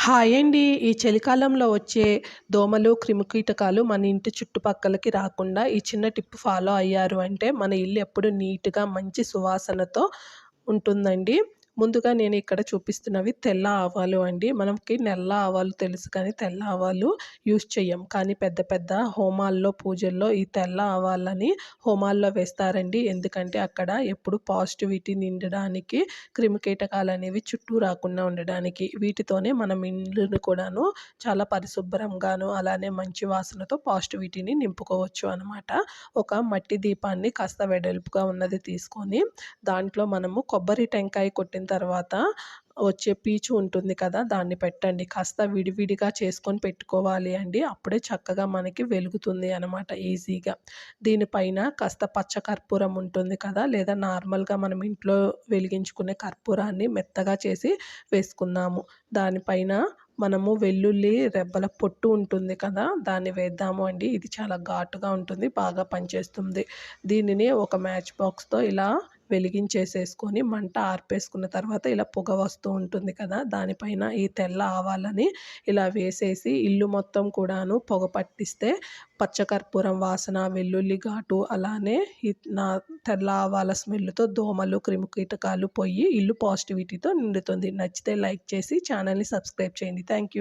Hi అండి. ఈ చలికాలంలో వచ్చే దోమలు, క్రిమికీటకాలు మన ఇంటి చుట్టుపక్కలకి రాకుండా ఈ చిన్న టిప్ ఫాలో అయ్యారు అంటే మన ఇల్లు ఎప్పుడు నీట్‌గా మంచి సువాసనతో ఉంటుందండి. ముందుగా నేను ఇక్కడ చూపిస్తున్నవి తెల్ల ఆవాలు అండి. మనకి నల్ల ఆవాలు తెలుసు కానీ తెల్ల ఆవాలు యూజ్ చెయ్యం. కానీ పెద్ద పెద్ద హోమాల్లో, పూజల్లో ఈ తెల్ల ఆవాలని హోమాల్లో వేస్తారండి. ఎందుకంటే అక్కడ ఎప్పుడు పాజిటివిటీ నిండడానికి, క్రిమికీటకాలనేవి చుట్టూ రాకుండా ఉండడానికి. వీటితోనే మనం ఇల్లుని కూడాను చాలా పరిశుభ్రంగాను, అలానే మంచి వాసనతో పాజిటివిటీని నింపుకోవచ్చు అనమాట. ఒక మట్టి దీపాన్ని కాస్త వెడల్పుగా ఉన్నది తీసుకొని, దాంట్లో మనము కొబ్బరి టెంకాయ కొట్టిన తర్వాత వచ్చే పీచు ఉంటుంది కదా! దాన్ని పెట్టండి. కాస్త విడివిడిగా చేసుకొని పెట్టుకోవాలి అండి. అప్పుడే చక్కగా మనకి వెలుగుతుంది అనమాట ఈజీగా. దీనిపైన కాస్త పచ్చ కర్పూరం ఉంటుంది కదా! లేదా నార్మల్‌గా మనం ఇంట్లో వెలిగించుకునే కర్పూరాన్ని మెత్తగా చేసి వేసుకుందాము. దానిపైన మనము వెల్లుల్లి రెబ్బల పొట్టు ఉంటుంది కదా! దాన్ని వేద్దాము అండి. ఇది చాలా ఘాటుగా ఉంటుంది. బాగా పనిచేస్తుంది. దీనిని ఒక మ్యాచ్ బాక్స్‌తో ఇలా వెలిగించేసేసుకొని మంట ఆర్పేసుకున్న తర్వాత ఇలా పొగ వస్తూ ఉంటుంది కదా! దానిపైన ఈ తెల్ల ఆవాలని ఇలా వేసేసి ఇల్లు మొత్తం కూడాను పొగ పట్టిస్తే పచ్చకర్పూరం వాసన, వెల్లుల్లి ఘాటు అలానే ఈ నా తెల్ల ఆవాల స్మెల్‌తో దోమలు, క్రిమికీటకాలు పోయి ఇల్లు పాజిటివిటీతో నిండుతుంది. నచ్చితే లైక్ చేసి ఛానల్‌ని సబ్స్క్రైబ్ చేయండి. Thank you.